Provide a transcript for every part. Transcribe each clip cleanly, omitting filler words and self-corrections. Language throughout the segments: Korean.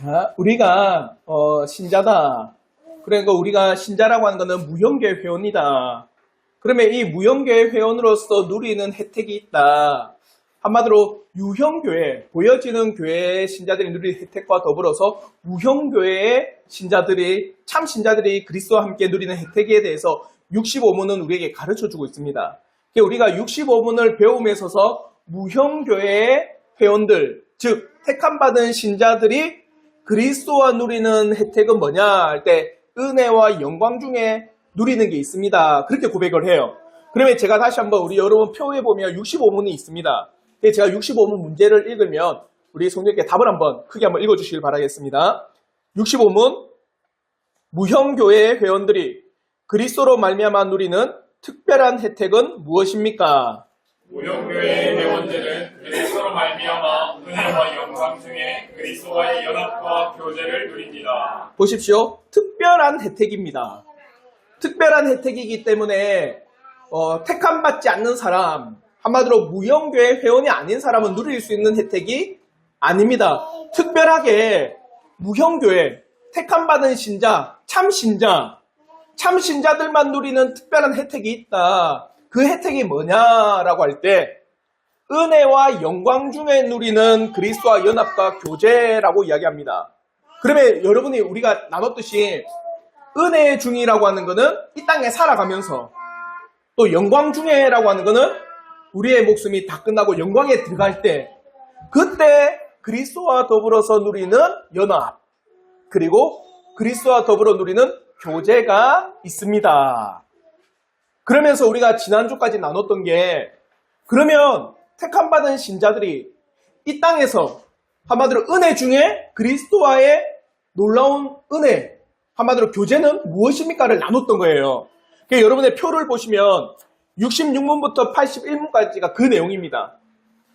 자, 우리가 신자다. 그러니까 우리가 신자라고 하는 것은 무형교회 회원이다. 그러면 이 무형교회 회원으로서 누리는 혜택이 있다. 한마디로 유형교회, 보여지는 교회의 신자들이 누리는 혜택과 더불어서 무형교회의 신자들이, 참 신자들이 그리스도와 함께 누리는 혜택에 대해서 65문은 우리에게 가르쳐주고 있습니다. 우리가 65문을 배움에 있어서 무형교회의 회원들, 즉 택함받은 신자들이 그리스도와 누리는 혜택은 뭐냐 할 때 은혜와 영광 중에 누리는 게 있습니다. 그렇게 고백을 해요. 그러면 제가 다시 한번 우리 여러분 표에 보면 65문이 있습니다. 제가 65문 문제를 읽으면 우리 성도님께 답을 한번 크게 한번 읽어주시길 바라겠습니다. 65문, 무형교회의 회원들이 그리스도로 말미암아 누리는 특별한 혜택은 무엇입니까? 무형교회의 회원들은 그리스도로 말미암아 은혜와 영광 중에 그리스도와의 연합과 교제를 누립니다. 보십시오. 특별한 혜택입니다. 특별한 혜택이기 때문에 택함받지 않는 사람, 한마디로 무형교회 회원이 아닌 사람은 누릴 수 있는 혜택이 아닙니다. 특별하게 무형교회, 택함받은 신자, 참신자들만 누리는 특별한 혜택이 있다. 그 혜택이 뭐냐라고 할 때 은혜와 영광 중에 누리는 그리스도와 연합과 교제라고 이야기합니다. 그러면 여러분이 우리가 나눴듯이 은혜 중이라고 하는 것은 이 땅에 살아가면서 또 영광 중에라고 하는 것은 우리의 목숨이 다 끝나고 영광에 들어갈 때 그때 그리스도와 더불어서 누리는 연합 그리고 그리스도와 더불어 누리는 교제가 있습니다. 그러면서 우리가 지난주까지 나눴던 게 그러면 택함받은 신자들이 이 땅에서 한마디로 은혜 중에 그리스도와의 놀라운 은혜 한마디로 교제는 무엇입니까를 나눴던 거예요. 그러니까 여러분의 표를 보시면 66문부터 81문까지가 그 내용입니다.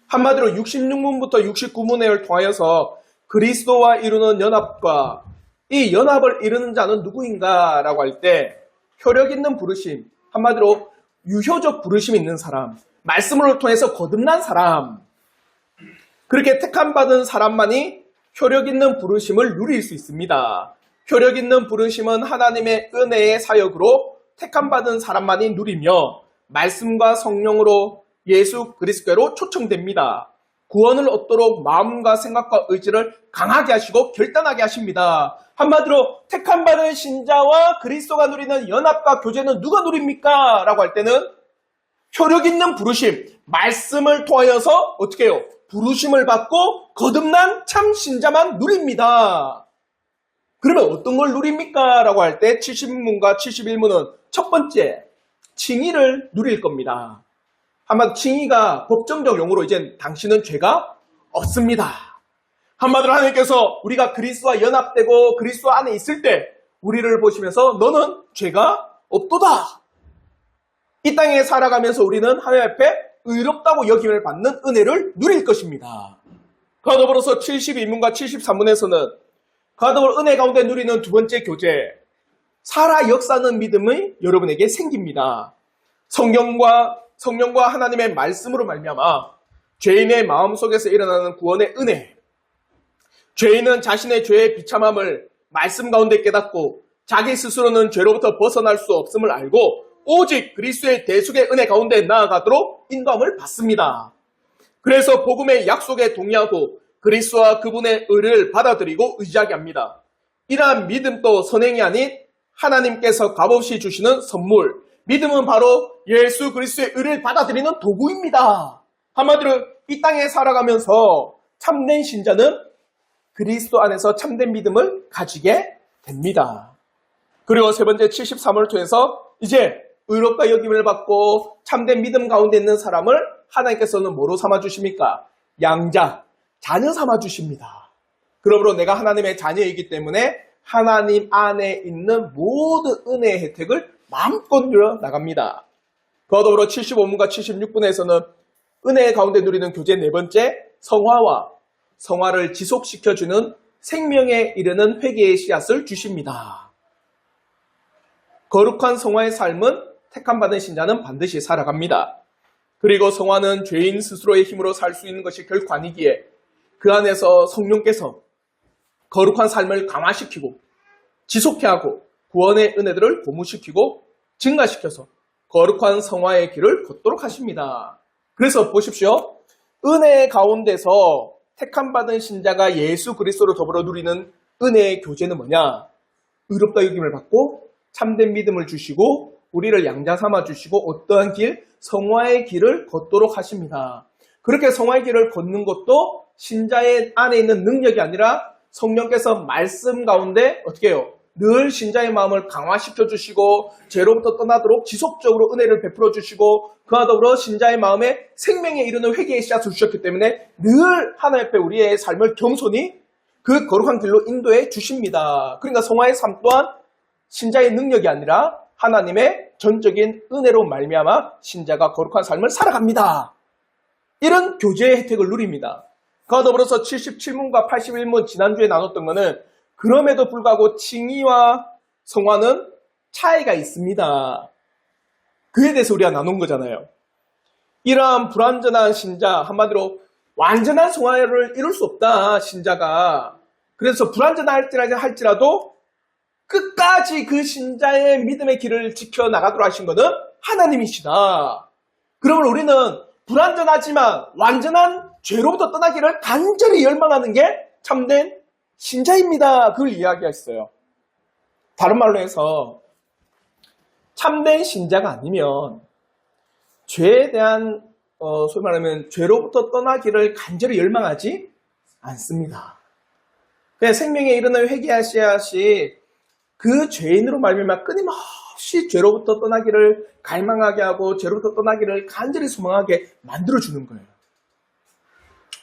한마디로 66문부터 69문을 통하여서 그리스도와 이루는 연합과 이 연합을 이루는 자는 누구인가 라고 할 때 효력 있는 부르심, 한마디로 유효적 부르심이 있는 사람, 말씀을 통해서 거듭난 사람, 그렇게 택함받은 사람만이 효력 있는 부르심을 누릴 수 있습니다. 효력 있는 부르심은 하나님의 은혜의 사역으로 택함받은 사람만이 누리며 말씀과 성령으로 예수 그리스도로 초청됩니다. 구원을 얻도록 마음과 생각과 의지를 강하게 하시고 결단하게 하십니다. 한마디로 택함받은 신자와 그리스도가 누리는 연합과 교제는 누가 누립니까? 라고 할 때는 효력 있는 부르심, 말씀을 통하여서 어떻게 해요? 부르심을 받고 거듭난 참 신자만 누립니다. 그러면 어떤 걸 누립니까? 라고 할 때 70문과 71문은 첫 번째, 칭의를 누릴 겁니다. 한마디로 칭의가 법정적 용어로 이제 당신은 죄가 없습니다. 한마디로 하나님께서 우리가 그리스도와 연합되고 그리스도 안에 있을 때 우리를 보시면서 너는 죄가 없도다. 이 땅에 살아가면서 우리는 하나님 앞에 의롭다고 여김을 받는 은혜를 누릴 것입니다. 그와 더불어서 72문과 73문에서는 그와 더불어 은혜 가운데 누리는 두 번째 교제, 살아 역사하는 믿음이 여러분에게 생깁니다. 성령과 하나님의 말씀으로 말미암아 죄인의 마음속에서 일어나는 구원의 은혜, 죄인은 자신의 죄의 비참함을 말씀 가운데 깨닫고 자기 스스로는 죄로부터 벗어날 수 없음을 알고 오직 그리스도의 대속의 은혜 가운데 나아가도록 인도함을 받습니다. 그래서 복음의 약속에 동의하고 그리스도와 그분의 의를 받아들이고 의지하게 합니다. 이러한 믿음도 선행이 아닌 하나님께서 값없이 주시는 선물, 믿음은 바로 예수 그리스도의 의를 받아들이는 도구입니다. 한마디로 이 땅에 살아가면서 참된 신자는 그리스도 안에서 참된 믿음을 가지게 됩니다. 그리고 세 번째 73을 통해서 이제 의롭다 여김을 받고 참된 믿음 가운데 있는 사람을 하나님께서는 뭐로 삼아주십니까? 양자, 자녀 삼아주십니다. 그러므로 내가 하나님의 자녀이기 때문에 하나님 안에 있는 모든 은혜의 혜택을 마음껏 누려 나갑니다. 그와 더불어 75문과 76문에서는 은혜 가운데 누리는 교제 네 번째, 성화를 지속시켜주는 생명에 이르는 회개의 씨앗을 주십니다. 거룩한 성화의 삶은 택함받은 신자는 반드시 살아갑니다. 그리고 성화는 죄인 스스로의 힘으로 살 수 있는 것이 결코 아니기에 그 안에서 성령께서 거룩한 삶을 강화시키고 지속해 하고 구원의 은혜들을 고무시키고 증가시켜서 거룩한 성화의 길을 걷도록 하십니다. 그래서 보십시오. 은혜 가운데서 택함받은 신자가 예수 그리스도로 더불어 누리는 은혜의 교제는 뭐냐? 의롭다 여김을 받고 참된 믿음을 주시고 우리를 양자 삼아 주시고 어떠한 길? 성화의 길을 걷도록 하십니다. 그렇게 성화의 길을 걷는 것도 신자의 안에 있는 능력이 아니라 성령께서 말씀 가운데 어떻게 해요? 늘 신자의 마음을 강화시켜 주시고 죄로부터 떠나도록 지속적으로 은혜를 베풀어 주시고 그와 더불어 신자의 마음에 생명에 이르는 회개의 씨앗을 주셨기 때문에 늘 하나님 앞에 우리의 삶을 겸손히 그 거룩한 길로 인도해 주십니다. 그러니까 성화의 삶 또한 신자의 능력이 아니라 하나님의 전적인 은혜로 말미암아 신자가 거룩한 삶을 살아갑니다. 이런 교제의 혜택을 누립니다. 그와 더불어서 77문과 81문 지난주에 나눴던 것은 그럼에도 불구하고 칭의와 성화는 차이가 있습니다. 그에 대해서 우리가 나눈 거잖아요. 이러한 불완전한 신자, 한마디로 완전한 성화를 이룰 수 없다, 신자가. 그래서 불완전할지라도 끝까지 그 신자의 믿음의 길을 지켜나가도록 하신 것은 하나님이시다. 그러면 우리는 불완전하지만 완전한 죄로부터 떠나기를 간절히 열망하는 게 참된 신자입니다. 그걸 이야기했어요. 다른 말로 해서 참된 신자가 아니면 죄에 대한 소위 말하면 죄로부터 떠나기를 간절히 열망하지 않습니다. 그냥 생명에 이르는 회개하시야시 그 죄인으로 말미암아 끊임없이 죄로부터 떠나기를 갈망하게 하고 죄로부터 떠나기를 간절히 소망하게 만들어주는 거예요.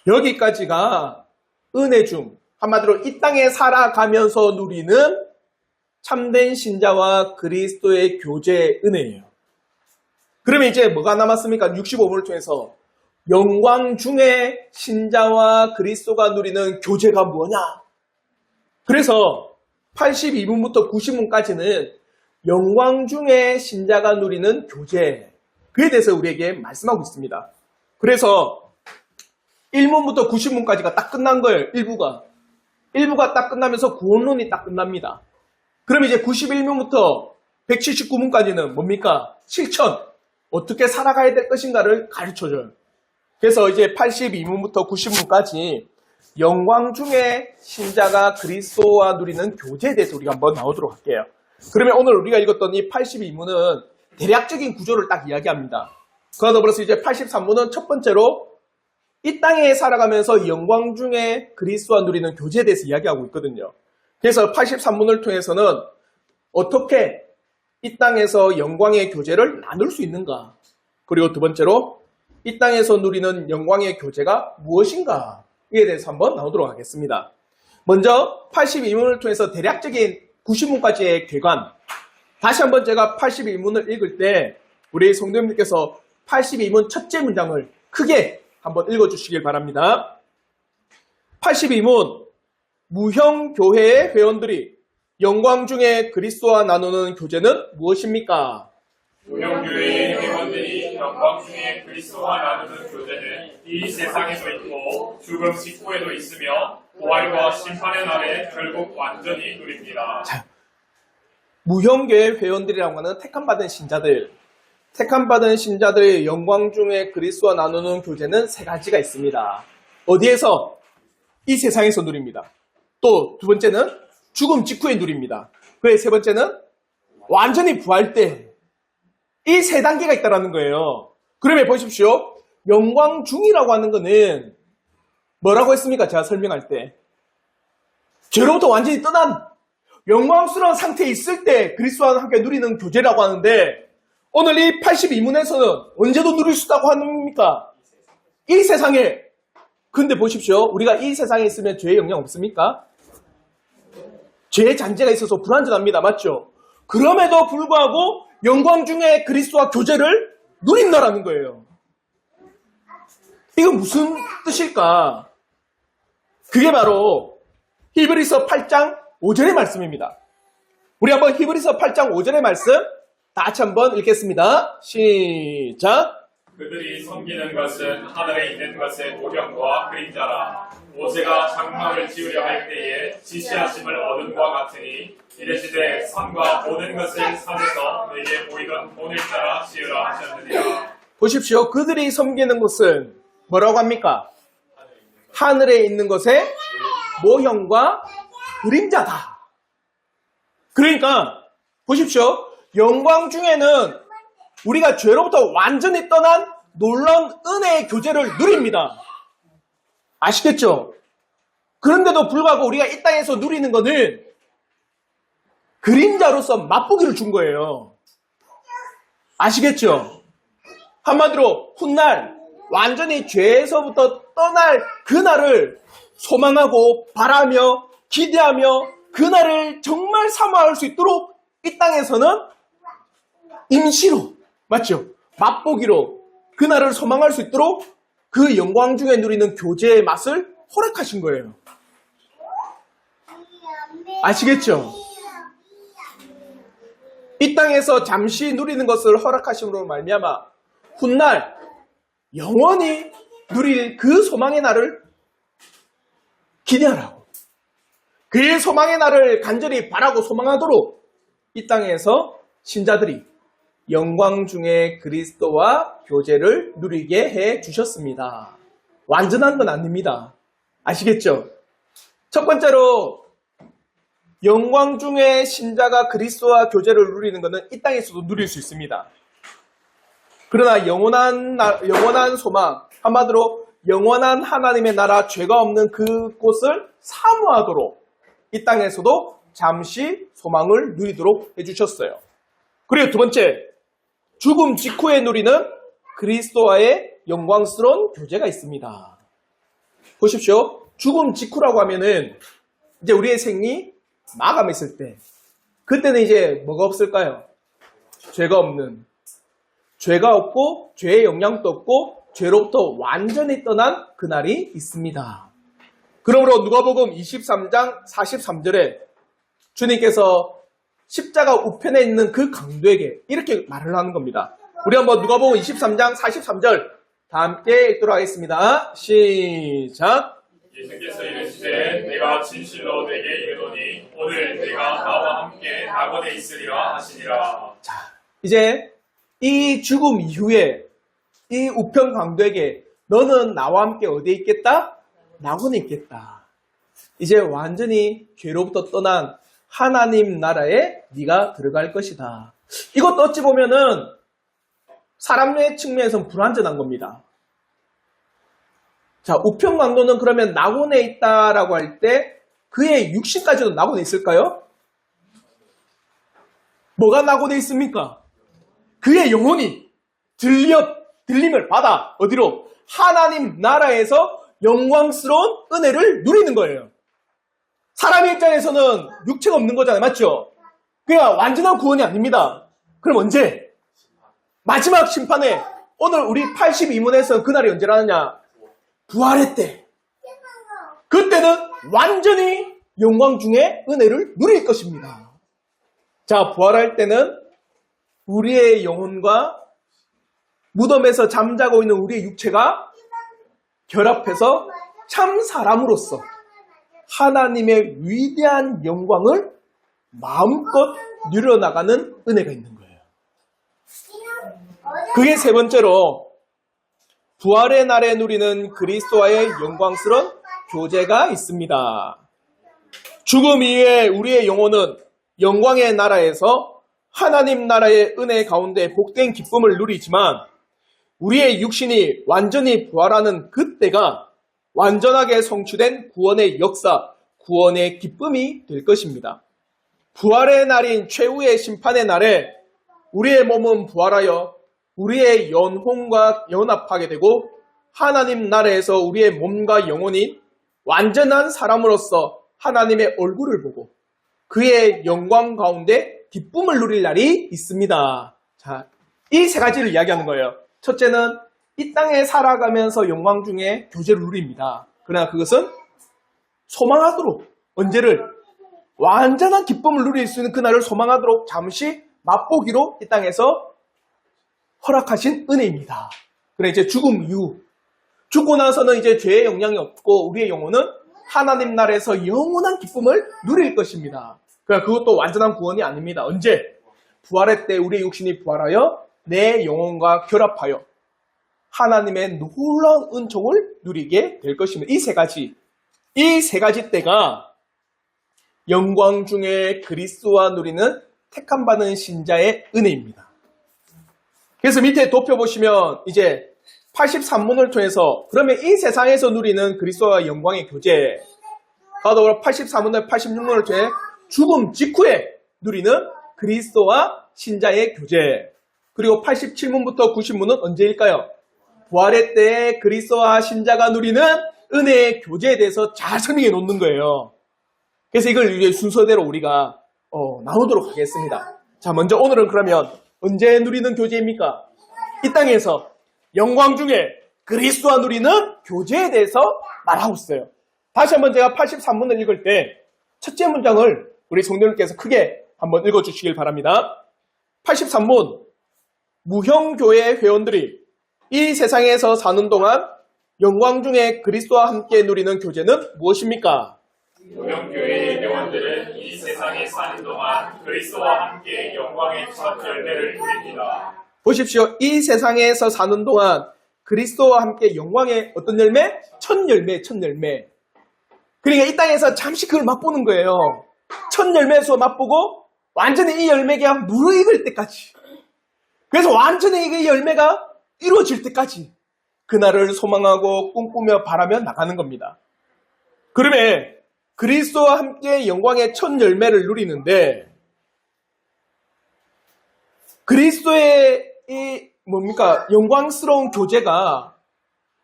여기까지가 은혜 중 한마디로 이 땅에 살아가면서 누리는 참된 신자와 그리스도의 교제의 은혜예요. 그러면 이제 뭐가 남았습니까? 65분을 통해서 영광 중에 신자와 그리스도가 누리는 교제가 뭐냐? 그래서 82문부터 90문까지는 영광 중에 신자가 누리는 교제, 그에 대해서 우리에게 말씀하고 있습니다. 그래서 1문부터 90문까지가 딱 끝난 거예요. 1부가 딱 끝나면서 구원론이 딱 끝납니다. 그럼 이제 91문부터 179문까지는 뭡니까? 실천, 어떻게 살아가야 될 것인가를 가르쳐줘요. 그래서 이제 82문부터 90문까지 영광 중에 신자가 그리스도와 누리는 교제에 대해서 우리가 한번 나오도록 할게요. 그러면 오늘 우리가 읽었던 이 82문은 대략적인 구조를 딱 이야기합니다. 그와 더불어서 이제 83문은 첫 번째로 이 땅에 살아가면서 영광 중에 그리스도와 누리는 교제에 대해서 이야기하고 있거든요. 그래서 83문을 통해서는 어떻게 이 땅에서 영광의 교제를 나눌 수 있는가? 그리고 두 번째로 이 땅에서 누리는 영광의 교제가 무엇인가? 이에 대해서 한번 나오도록 하겠습니다. 먼저 82문을 통해서 대략적인 90문까지의 궤관. 다시 한번 제가 82문을 읽을 때 우리 성도님들께서 82문 첫째 문장을 크게 한번 읽어주시길 바랍니다. 82문 무형교회의 회원들이 영광 중에 그리스도와 나누는 교제는 무엇입니까? 무형교회의 회원들이 영광 중에 그리스도와 나누는 교제는 이 세상에도 있고 죽음 직후에도 있으며 부활과 심판의 날에 결국 완전히 누립니다. 자, 무형교회 회원들이라고 하는 택함받은 신자들의 영광 중에 그리스도와 나누는 교제는 세 가지가 있습니다. 어디에서? 이 세상에서 누립니다. 또 두 번째는 죽음 직후에 누립니다. 그의 세 번째는 완전히 부활 때. 이 세 단계가 있다는 거예요. 그러면 보십시오. 영광 중이라고 하는 거는 뭐라고 했습니까? 제가 설명할 때. 죄로부터 완전히 떠난 영광스러운 상태에 있을 때 그리스도와 함께 누리는 교제라고 하는데 오늘 이 82문에서는 언제도 누릴 수 있다고 하는 겁니까? 이 세상에. 근데 보십시오. 우리가 이 세상에 있으면 죄의 영향 없습니까? 죄의 잔재가 있어서 불완전합니다. 맞죠? 그럼에도 불구하고 영광 중에 그리스도와 교제를 누린다라는 거예요. 이건 무슨 뜻일까? 그게 바로 히브리서 8장 5절의 말씀입니다. 우리 한번 히브리서 8장 5절의 말씀 다 같이 한번 읽겠습니다. 시작! 그들이 섬기는 것은 하늘에 있는 것의 모형과 그림자라. 모세가 장막을 지으려 할 때에 지시하심을 얻은과 같으니 이르시되 산과 모든 것을 산에서 내게 보이던 본을 따라 지으라 하셨느니라. 보십시오. 그들이 섬기는 것은 뭐라고 합니까? 하늘에 있는 것의 모형과 그림자다. 그러니까 보십시오. 영광 중에는 우리가 죄로부터 완전히 떠난 놀라운 은혜의 교제를 누립니다. 아시겠죠? 그런데도 불구하고 우리가 이 땅에서 누리는 것은 그림자로서 맛보기를 준 거예요. 아시겠죠? 한마디로 훗날 완전히 죄에서부터 떠날 그날을 소망하고 바라며 기대하며 그날을 정말 사모할 수 있도록 이 땅에서는 임시로, 맞죠? 맛보기로 그날을 소망할 수 있도록 그 영광 중에 누리는 교제의 맛을 허락하신 거예요. 아시겠죠? 이 땅에서 잠시 누리는 것을 허락하심으로 말미암아 훗날 영원히 누릴 그 소망의 날을 기대하라고, 그의 소망의 날을 간절히 바라고 소망하도록 이 땅에서 신자들이 영광 중에 그리스도와 교제를 누리게 해 주셨습니다. 완전한 건 아닙니다. 아시겠죠? 첫 번째로 영광 중에 신자가 그리스도와 교제를 누리는 것은 이 땅에서도 누릴 수 있습니다. 그러나 영원한 소망, 한마디로 영원한 하나님의 나라, 죄가 없는 그곳을 사모하도록 이 땅에서도 잠시 소망을 누리도록 해주셨어요. 그리고 두 번째, 죽음 직후에 누리는 그리스도와의 영광스러운 교제가 있습니다. 보십시오. 죽음 직후라고 하면은 이제 우리의 생이 마감했을 때, 그때는 이제 뭐가 없을까요? 죄가 없는, 죄가 없고 죄의 영향도 없고 죄로부터 완전히 떠난 그날이 있습니다. 그러므로 누가복음 23장 43절에 주님께서 십자가 우편에 있는 그 강도에게 이렇게 말을 하는 겁니다. 우리 한번 누가복음 23장 43절 다 함께 읽도록 하겠습니다. 시작. 예수께서 이르시되 내가 진실로 내게 이르노니 오늘 내가 나와 함께 낙원에 있으리라 하시니라. 자, 이제 이 죽음 이후에 이 우편 강도에게 너는 나와 함께 어디에 있겠다? 낙원에 있겠다. 이제 완전히 죄로부터 떠난 하나님 나라에 네가 들어갈 것이다. 이것도 어찌 보면은 사람의 측면에서는 불완전한 겁니다. 자, 우편 강도는 그러면 낙원에 있다라고 할 때 그의 육신까지도 낙원에 있을까요? 뭐가 낙원에 있습니까? 그의 영혼이 들림을 받아 어디로? 하나님 나라에서 영광스러운 은혜를 누리는 거예요. 사람의 입장에서는 육체가 없는 거잖아요. 맞죠? 그러니까 완전한 구원이 아닙니다. 그럼 언제? 마지막 심판에 오늘 우리 82문에서 그날이 언제라느냐? 부활의 때. 그때는 완전히 영광 중에 은혜를 누릴 것입니다. 자, 부활할 때는 우리의 영혼과 무덤에서 잠자고 있는 우리의 육체가 결합해서 참 사람으로서 하나님의 위대한 영광을 마음껏 누려나가는 은혜가 있는 거예요. 그게 세 번째로 부활의 날에 누리는 그리스도와의 영광스러운 교제가 있습니다. 죽음 이후에 우리의 영혼은 영광의 나라에서 하나님 나라의 은혜 가운데 복된 기쁨을 누리지만 우리의 육신이 완전히 부활하는 그때가 완전하게 성취된 구원의 역사, 구원의 기쁨이 될 것입니다. 부활의 날인 최후의 심판의 날에 우리의 몸은 부활하여 우리의 영혼과 연합하게 되고 하나님 나라에서 우리의 몸과 영혼이 완전한 사람으로서 하나님의 얼굴을 보고 그의 영광 가운데 기쁨을 누릴 날이 있습니다. 자, 이 세 가지를 이야기하는 거예요. 첫째는 이 땅에 살아가면서 영광 중에 교제를 누립니다. 그러나 그것은 소망하도록 언제를 완전한 기쁨을 누릴 수 있는 그날을 소망하도록 잠시 맛보기로 이 땅에서 허락하신 은혜입니다. 그래 이제 죽음 죽고 나서는 이제 죄의 영향이 없고 우리의 영혼은 하나님 나라에서 영원한 기쁨을 누릴 것입니다. 그러니까 그것도 완전한 구원이 아닙니다. 언제? 부활의 때 우리의 육신이 부활하여 내 영혼과 결합하여 하나님의 놀라운 은총을 누리게 될 것입니다. 이 세 가지 때가 영광 중에 그리스도와 누리는 택함받은 신자의 은혜입니다. 그래서 밑에 좁혀보시면 이제 83문을 통해서 그러면 이 세상에서 누리는 그리스도와 영광의 교제, 더불어 84문을 86문을 통해 죽음 직후에 누리는 그리스도와 신자의 교제, 그리고 87문부터 90문은 언제일까요? 부활의 때에 그리스도와 신자가 누리는 은혜의 교제에 대해서 잘 설명해 놓는 거예요. 그래서 이걸 이제 순서대로 우리가 나누도록 하겠습니다. 자, 먼저 오늘은 그러면 언제 누리는 교제입니까? 이 땅에서 영광 중에 그리스도와 누리는 교제에 대해서 말하고 있어요. 다시 한번 제가 83문을 읽을 때 첫째 문장을 우리 성도님께서 크게 한번 읽어주시길 바랍니다. 83문, 무형교회 회원들이 이 세상에서 사는 동안 영광 중에 그리스도와 함께 누리는 교제는 무엇입니까? 무형교회의 회원들은 이 세상에 사는 동안 그리스도와 함께 영광의 첫 열매를 누립니다. 보십시오. 이 세상에서 사는 동안 그리스도와 함께 영광의 어떤 열매? 첫 열매. 그러니까 이 땅에서 잠시 그걸 맛보는 거예요. 첫 열매에서 맛보고 완전히 이 열매가 무르익을 때까지. 그래서 완전히 이 열매가 이루어질 때까지 그날을 소망하고 꿈꾸며 바라며 나가는 겁니다. 그러면 그리스도와 함께 영광의 첫 열매를 누리는데 그리스도의 이 영광스러운 교제가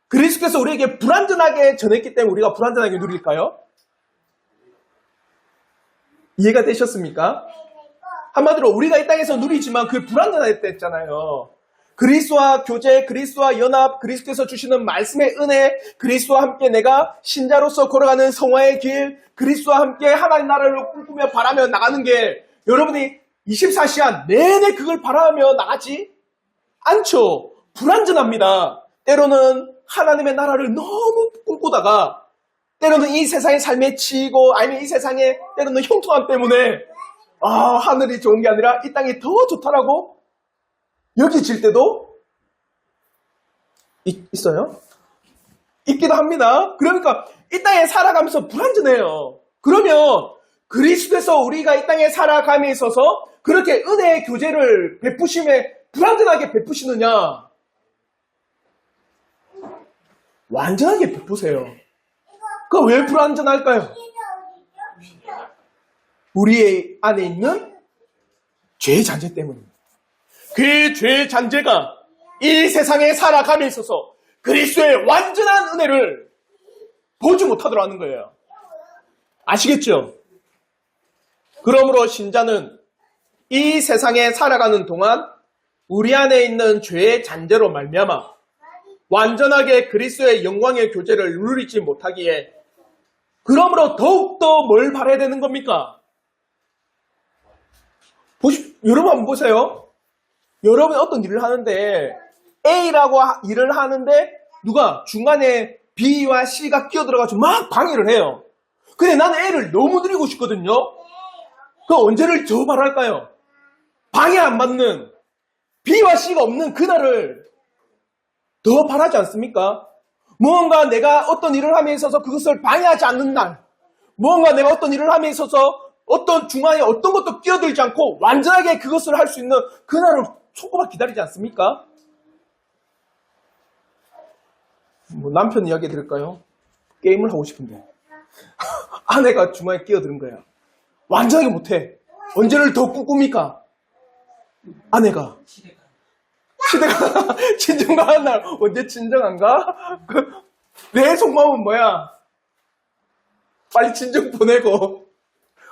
그리스도께서 우리에게 불완전하게 전했기 때문에 우리가 불완전하게 누릴까요? 이해가 되셨습니까? 한마디로 우리가 이 땅에서 누리지만 그게 불완전하게 됐잖아요. 그리스도와 교제, 그리스도와 연합, 그리스도께서 주시는 말씀의 은혜, 그리스도와 함께 내가 신자로서 걸어가는 성화의 길, 그리스도와 함께 하나님 나라를 꿈꾸며 바라며 나가는 게 여러분이 24시간 내내 그걸 바라며 나가지 않죠. 불완전합니다. 때로는 하나님의 나라를 너무 꿈꾸다가 때로는 이 세상의 삶에 치이고 아니면 이 세상의 때로는 형통함 때문에 하늘이 좋은 게 아니라 이 땅이 더 좋다라고 여기질 때도 있어요. 있기도 합니다. 그러니까 이 땅에 살아가면서 불완전해요. 그러면 그리스도에서 우리가 이 땅에 살아감에 있어서 그렇게 은혜의 교제를 베푸심에 불완전하게 베푸시느냐? 완전하게 베푸세요. 그 왜 불완전할까요? 우리 안에 있는 죄의 잔재 때문입니다. 그 죄의 잔재가 이 세상에 살아감에 있어서 그리스도의 완전한 은혜를 보지 못하도록 하는 거예요. 아시겠죠? 그러므로 신자는 이 세상에 살아가는 동안 우리 안에 있는 죄의 잔재로 말미암아 완전하게 그리스도의 영광의 교제를 누리지 못하기에 그러므로 더욱더 뭘 바라야 되는 겁니까? 여러분 한번 보세요. 여러분이 어떤 일을 하는데 A라고 일을 하는데 누가 중간에 B와 C가 끼어들어가지고 막 방해를 해요. 근데 나는 A를 너무 누리고 싶거든요. 그 언제를 더 바랄까요? 방해 안 받는 B와 C가 없는 그날을 더 바라지 않습니까? 무언가 내가 어떤 일을 함에 있어서 그것을 방해하지 않는 날, 무언가 내가 어떤 일을 함에 있어서 어떤 중간에 어떤 것도 끼어들지 않고 완전하게 그것을 할 수 있는 그날을 손꼽아 기다리지 않습니까? 남편 이야기 들을까요? 게임을 하고 싶은데 아내가 중간에 끼어드는 거야. 완전하게 못해. 언제를 더 꿈꿉니까? 아내가 시대가 진정한 날 언제 진정한가? 내 속마음은 뭐야? 빨리 진정 보내고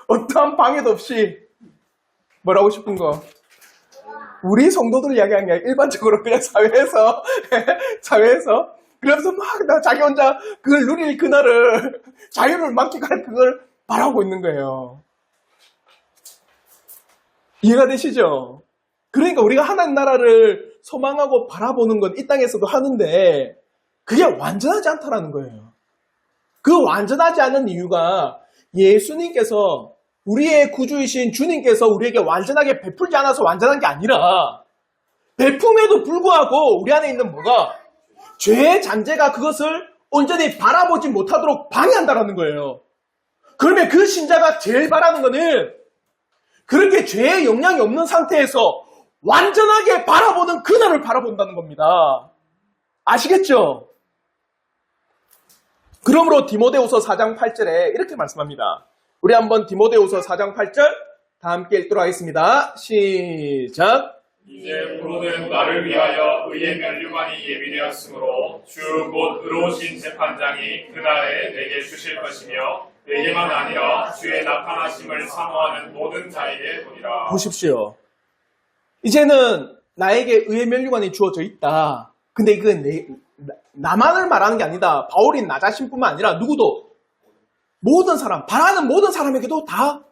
어떠한 방해도 없이 뭐라고 싶은 거? 우리 성도들 이야기하는 게 아니라 일반적으로 그냥 사회에서 그러면서 막 자기 혼자 그걸 누릴 그날을 자유를 만끽할 그걸 바라고 있는 거예요. 이해가 되시죠? 그러니까 우리가 하나님 나라를 소망하고 바라보는 건 이 땅에서도 하는데 그게 완전하지 않다라는 거예요. 그 완전하지 않은 이유가 예수님께서 우리의 구주이신 주님께서 우리에게 완전하게 베풀지 않아서 완전한 게 아니라 베품에도 불구하고 우리 안에 있는 뭐가 죄의 잔재가 그것을 온전히 바라보지 못하도록 방해한다라는 거예요. 그러면 그 신자가 제일 바라는 거는 그렇게 죄의 영향이 없는 상태에서 완전하게 바라보는 그날을 바라본다는 겁니다. 아시겠죠? 그러므로 디모데후서 4장 8절에 이렇게 말씀합니다. 우리 한번 디모데후서 4장 8절 다 함께 읽도록 하겠습니다. 시작. 이제 부로는 나를 위하여 의의 면류관이 예비되었으므로 주 곧 의로우신 재판장이 그날에 내게 주실 것이며 내게만 아니라 주의 나타나심을 사모하는 모든 자에게 보리라. 보십시오. 이제는 나에게 의의 면류관이 주어져 있다. 근데 이건 나만을 말하는 게 아니다. 바울이 나 자신뿐만 아니라 누구도 모든 사람, 바라는 모든 사람에게도 다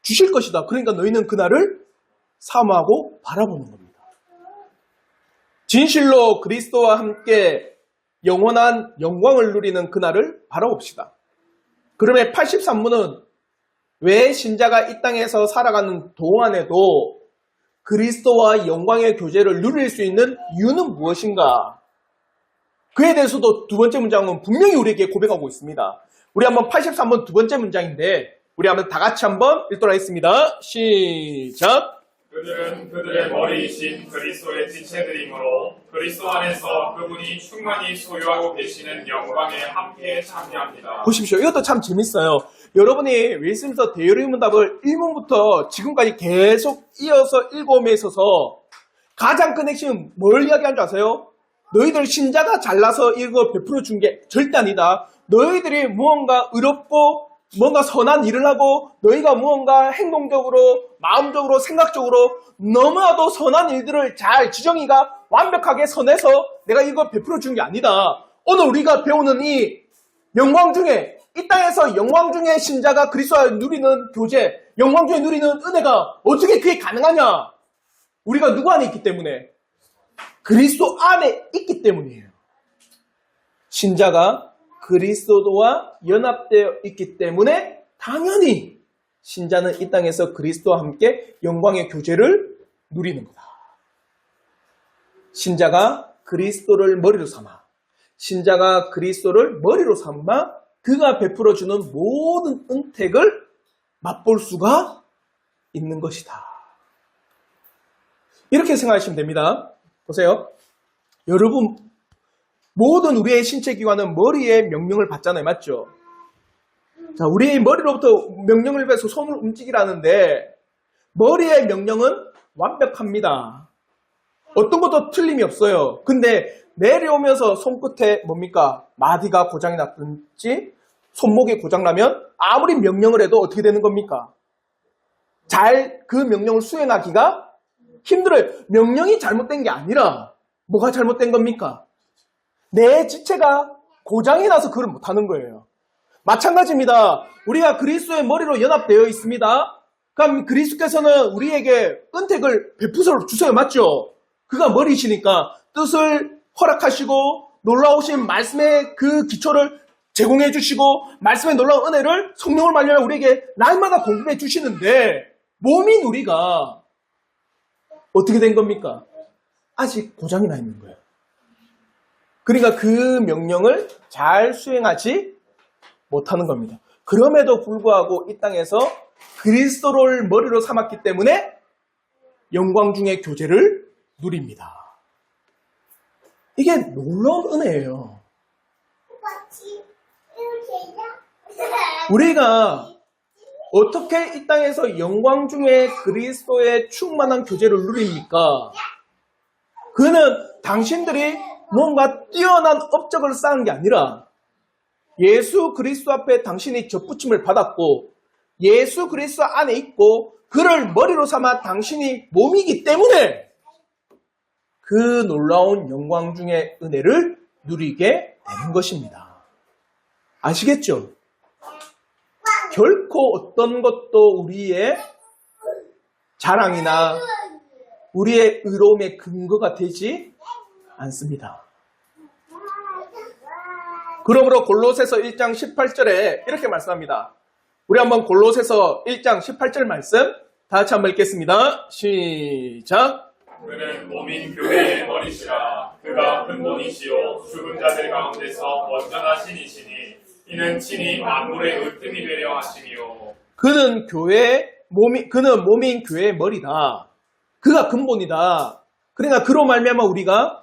주실 것이다. 그러니까 너희는 그날을 사모하고 바라보는 겁니다. 진실로 그리스도와 함께 영원한 영광을 누리는 그날을 바라봅시다. 그러면 83문은 왜 신자가 이 땅에서 살아가는 동안에도 그리스도와 영광의 교제를 누릴 수 있는 이유는 무엇인가? 그에 대해서도 두 번째 문장은 분명히 우리에게 고백하고 있습니다. 우리 한번 83번 두 번째 문장인데 우리 한번 다 같이 한번 읽도록 하겠습니다. 시작. 그들은 그들의 머리이신 그리스도의 지체들이므로 그리스도 안에서 그분이 충만히 소유하고 계시는 영광에 함께 참여합니다. 보십시오. 이것도 참 재밌어요. 여러분이 윌슨서 대요리 문답을 1문부터 지금까지 계속 이어서 읽어옴에 있어서 가장 큰 핵심은 뭘 이야기한 줄 아세요? 너희들 신자가 잘나서 이거 베풀어 준 게 절대 아니다. 너희들이 무언가 의롭고 뭔가 선한 일을 하고 너희가 무언가 행동적으로 마음적으로 생각적으로 너무나도 선한 일들을 잘 지정이가 완벽하게 선해서 내가 이거 베풀어 준 게 아니다. 오늘 우리가 배우는 이 영광 중에 이 땅에서 영광 중에 신자가 그리스도와 누리는 교제, 영광 중에 누리는 은혜가 어떻게 그게 가능하냐? 우리가 누구 안에 있기 때문에? 그리스도 안에 있기 때문이에요. 신자가 그리스도와 연합되어 있기 때문에 당연히 신자는 이 땅에서 그리스도와 함께 영광의 교제를 누리는 거다. 신자가 그리스도를 머리로 삼아 신자가 그리스도를 머리로 삼아 그가 베풀어주는 모든 은택을 맛볼 수가 있는 것이다. 이렇게 생각하시면 됩니다. 보세요. 여러분 모든 우리의 신체 기관은 머리의 명령을 받잖아요. 맞죠? 자, 우리의 머리로부터 명령을 받아서 손을 움직이라는데 머리의 명령은 완벽합니다. 어떤 것도 틀림이 없어요. 근데 내려오면서 손끝에 뭡니까? 마디가 고장이 났든지 손목이 고장나면 아무리 명령을 해도 어떻게 되는 겁니까? 잘 그 명령을 수행하기가 힘들어요. 명령이 잘못된 게 아니라 뭐가 잘못된 겁니까? 내 지체가 고장이 나서 그걸 못하는 거예요. 마찬가지입니다. 우리가 그리스도의 머리로 연합되어 있습니다. 그럼 그리스도께서는 우리에게 은택을 베푸서 주셔야 맞죠? 그가 머리이시니까 뜻을 허락하시고 놀라우신 말씀의 그 기초를 제공해 주시고 말씀의 놀라운 은혜를 성령을 말려 우리에게 날마다 공급해 주시는데 몸인 우리가 어떻게 된 겁니까? 아직 고장이 나 있는 거예요. 그러니까 그 명령을 잘 수행하지 못하는 겁니다. 그럼에도 불구하고 이 땅에서 그리스도를 머리로 삼았기 때문에 영광 중의 교제를 누립니다. 이게 놀라운 은혜예요. 우리가 어떻게 이 땅에서 영광 중에 그리스도의 충만한 교제를 누립니까? 그는 당신들이 뭔가 뛰어난 업적을 쌓은 게 아니라 예수 그리스도 앞에 당신이 접붙임을 받았고 예수 그리스도 안에 있고 그를 머리로 삼아 당신이 몸이기 때문에 그 놀라운 영광 중의 은혜를 누리게 되는 것입니다. 아시겠죠? 결코 어떤 것도 우리의 자랑이나 우리의 의로움의 근거가 되지 않습니다. 그러므로 골로새서 1장 18절에 이렇게 말씀합니다. 우리 한번 골로새서 1장 18절 말씀 다 같이 한번 읽겠습니다. 시작. 그는 몸인 교회의 머리시라. 그가 근본이시요 죽은 자들 가운데서 원전하신 이시니 이는 친히 만물의 으뜸이 되려 하시니요. 그는 몸인 교회의 머리다. 그가 근본이다. 그러니까 그로 말미암아 우리가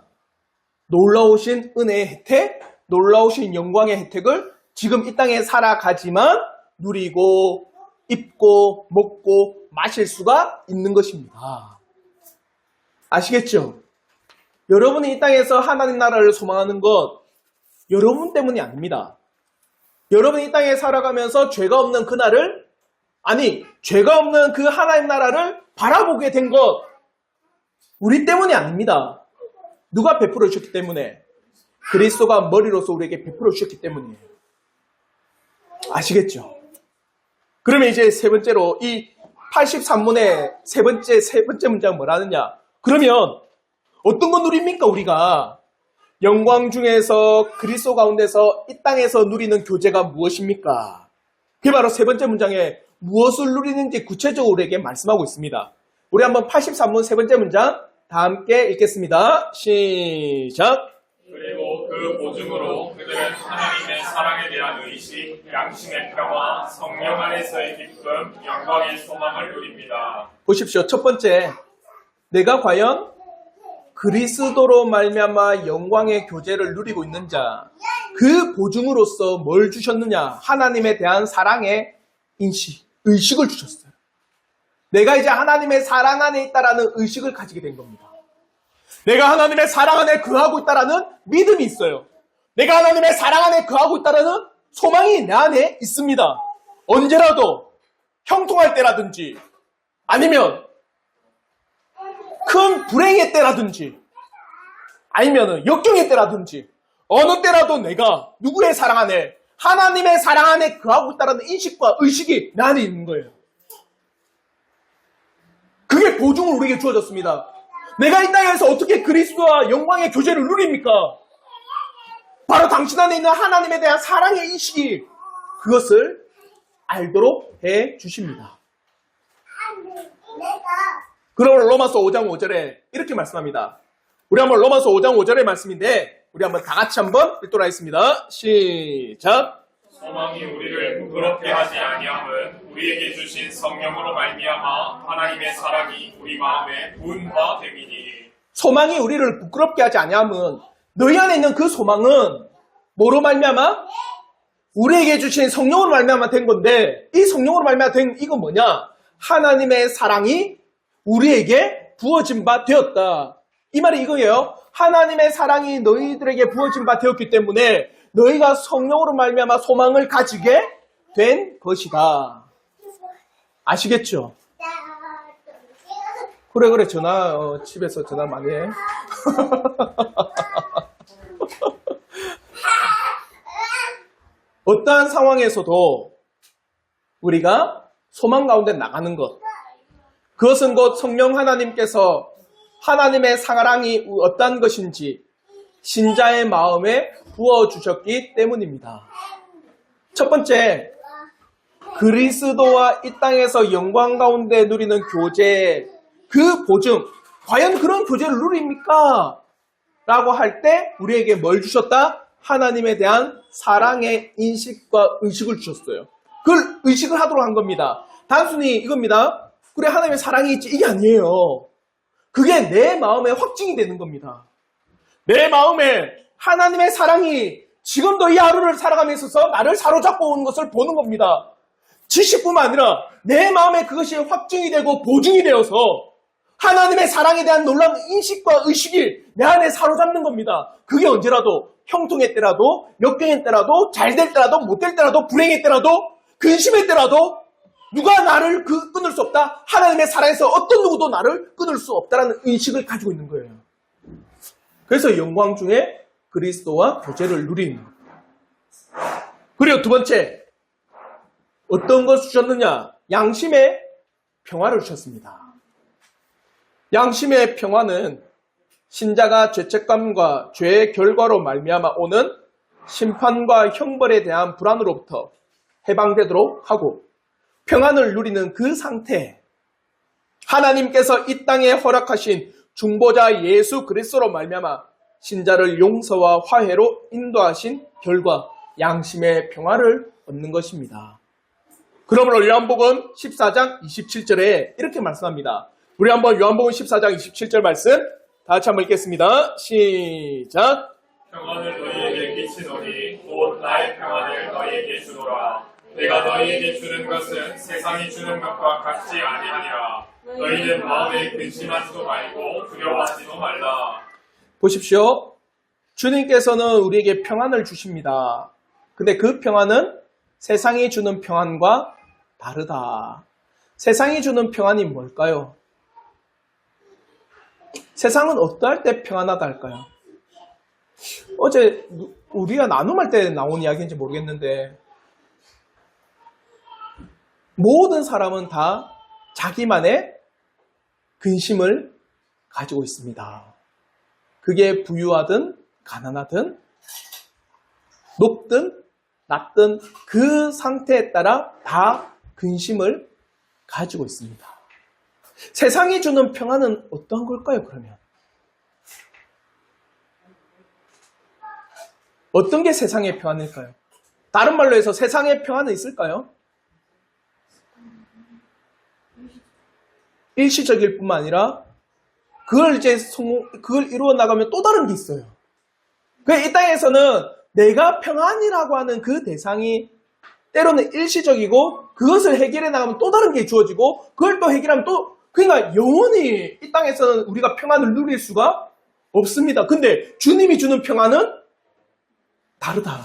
놀라우신 은혜의 혜택, 놀라우신 영광의 혜택을 지금 이 땅에 살아가지만 누리고 입고 먹고 마실 수가 있는 것입니다. 아시겠죠? 여러분이 이 땅에서 하나님 나라를 소망하는 것 여러분 때문이 아닙니다. 여러분이 이 땅에 살아가면서 죄가 없는 그날을 죄가 없는 그 하나님 나라를 바라보게 된 것 우리 때문이 아닙니다. 누가 베풀어 주셨기 때문에 그리스도가 머리로서 우리에게 베풀어 주셨기 때문이에요. 아시겠죠? 그러면 이제 세 번째로 이 83문의 세 번째 문장 뭐라느냐? 그러면 어떤 건 누립니까 우리가? 영광 중에서 그리스도 가운데서 이 땅에서 누리는 교제가 무엇입니까? 그게 바로 세 번째 문장에 무엇을 누리는지 구체적으로 우리에게 말씀하고 있습니다. 우리 한번 83문 세 번째 문장 다 함께 읽겠습니다. 시작. 그리고 그 보증으로 그들은 하나님의 사랑에 대한 의식, 양심의 평화, 성령 안에서의 기쁨, 영광의 소망을 누립니다. 보십시오. 첫 번째, 내가 과연 그리스도로 말미암아 영광의 교제를 누리고 있는 자, 그 보증으로서 뭘 주셨느냐? 하나님에 대한 사랑의 인식, 의식을 주셨어요. 내가 이제 하나님의 사랑 안에 있다라는 의식을 가지게 된 겁니다. 내가 하나님의 사랑 안에 거하고 있다라는 믿음이 있어요. 내가 하나님의 사랑 안에 거하고 있다라는 소망이 내 안에 있습니다. 언제라도 형통할 때라든지 아니면 큰 불행의 때라든지 아니면 역경의 때라든지 어느 때라도 내가 누구의 사랑 안에 하나님의 사랑 안에 거하고 있다는 인식과 의식이 내 안에 있는 거예요. 그게 보증으로 우리에게 주어졌습니다. 내가 이 땅에서 어떻게 그리스도와 영광의 교제를 누립니까? 바로 당신 안에 있는 하나님에 대한 사랑의 인식이 그것을 알도록 해 주십니다. 그러므로 로마서 5장 5절에 이렇게 말씀합니다. 우리 한번 로마서 5장 5절의 말씀인데 우리 한번 다 같이 한번 읽도록 하겠습니다. 시작. 소망이 우리를 부끄럽게 하지 아니함은 우리에게 주신 성령으로 말미암아 하나님의 사랑이 우리 마음에 분화됨이니. 소망이 우리를 부끄럽게 하지 아니함은 너희 안에 있는 그 소망은 뭐로 말미암아? 우리에게 주신 성령으로 말미암아 된 건데 이 성령으로 말미암아 된 이건 뭐냐? 하나님의 사랑이 우리에게 부어진 바 되었다. 이 말이 이거예요. 하나님의 사랑이 너희들에게 부어진 바 되었기 때문에 너희가 성령으로 말미암아 소망을 가지게 된 것이다. 아시겠죠? 그래 집에서 전화 많이 해. 어떠한 상황에서도 우리가 소망 가운데 나가는 것, 그것은 곧 성령 하나님께서 하나님의 사랑이 어떠한 것인지 신자의 마음에 부어주셨기 때문입니다. 첫 번째, 그리스도와 이 땅에서 영광 가운데 누리는 교제, 그 보증, 과연 그런 교제를 누립니까? 라고 할 때 우리에게 뭘 주셨다? 하나님에 대한 사랑의 인식과 의식을 주셨어요. 그걸 의식을 하도록 한 겁니다. 단순히 이겁니다. 그래, 하나님의 사랑이 있지, 이게 아니에요. 그게 내 마음에 확증이 되는 겁니다. 내 마음에 하나님의 사랑이 지금도 이 하루를 살아감에 있어서 나를 사로잡고 오는 것을 보는 겁니다. 지식뿐만 아니라 내 마음에 그것이 확증이 되고 보증이 되어서 하나님의 사랑에 대한 놀라운 인식과 의식이 내 안에 사로잡는 겁니다. 그게 언제라도 형통의 때라도 역경의 때라도 잘될 때라도 못될 때라도 불행의 때라도 근심의 때라도 누가 나를 끊을 수 없다. 하나님의 사랑에서 어떤 누구도 나를 끊을 수 없다라는 인식을 가지고 있는 거예요. 그래서 영광 중에 그리스도와 교제를 누리는. 그리고 두 번째, 어떤 것을 주셨느냐? 양심의 평화를 주셨습니다. 양심의 평화는 신자가 죄책감과 죄의 결과로 말미암아 오는 심판과 형벌에 대한 불안으로부터 해방되도록 하고 평안을 누리는 그 상태, 하나님께서 이 땅에 허락하신 중보자 예수 그리스도로 말미암아 신자를 용서와 화해로 인도하신 결과 양심의 평화를 얻는 것입니다. 그러므로 요한복음 14장 27절에 이렇게 말씀합니다. 우리 한번 요한복음 14장 27절 말씀 다 같이 한번 읽겠습니다. 시작. 평안을 너희에게 끼치노니 곧 나의 평안을 너희에게 주노라. 내가 너희에게 주는 것은 세상이 주는 것과 같지 아니하니라. 너희는 마음에 근심하지도 말고 두려워하지도 말라. 보십시오. 주님께서는 우리에게 평안을 주십니다. 근데 그 평안은 세상이 주는 평안과 다르다. 세상이 주는 평안이 뭘까요? 세상은 어떠할 때 평안하다 할까요? 어제 우리가 나눔할 때 나온 이야기인지 모르겠는데 모든 사람은 다 자기만의 근심을 가지고 있습니다. 그게 부유하든 가난하든 높든 낮든 그 상태에 따라 다 근심을 가지고 있습니다. 세상이 주는 평안은 어떤 걸까요, 그러면? 어떤 게 세상의 평안일까요? 다른 말로 해서 세상의 평안은 있을까요? 일시적일 뿐만 아니라 그걸 이루어 나가면 또 다른 게 있어요. 이 땅에서는 내가 평안이라고 하는 그 대상이 때로는 일시적이고 그것을 해결해 나가면 또 다른 게 주어지고 그걸 또 해결하면 또 그러니까 영원히 이 땅에서는 우리가 평안을 누릴 수가 없습니다. 근데 주님이 주는 평안은 다르다.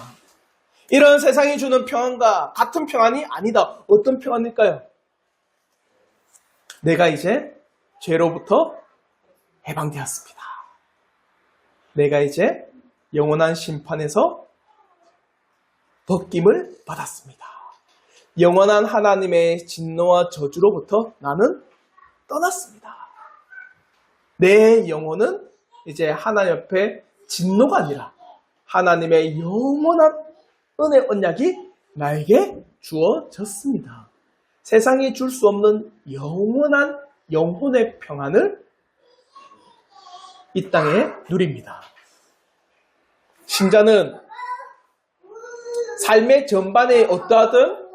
이런 세상이 주는 평안과 같은 평안이 아니다. 어떤 평안일까요? 내가 이제 죄로부터 해방되었습니다. 내가 이제 영원한 심판에서 벗김을 받았습니다. 영원한 하나님의 진노와 저주로부터 나는 떠났습니다. 내 영혼은 이제 하나님 옆에 진노가 아니라 하나님의 영원한 은혜 언약이 나에게 주어졌습니다. 세상이 줄 수 없는 영원한 영혼의 평안을 이 땅에 누립니다. 신자는 삶의 전반에 어떠하든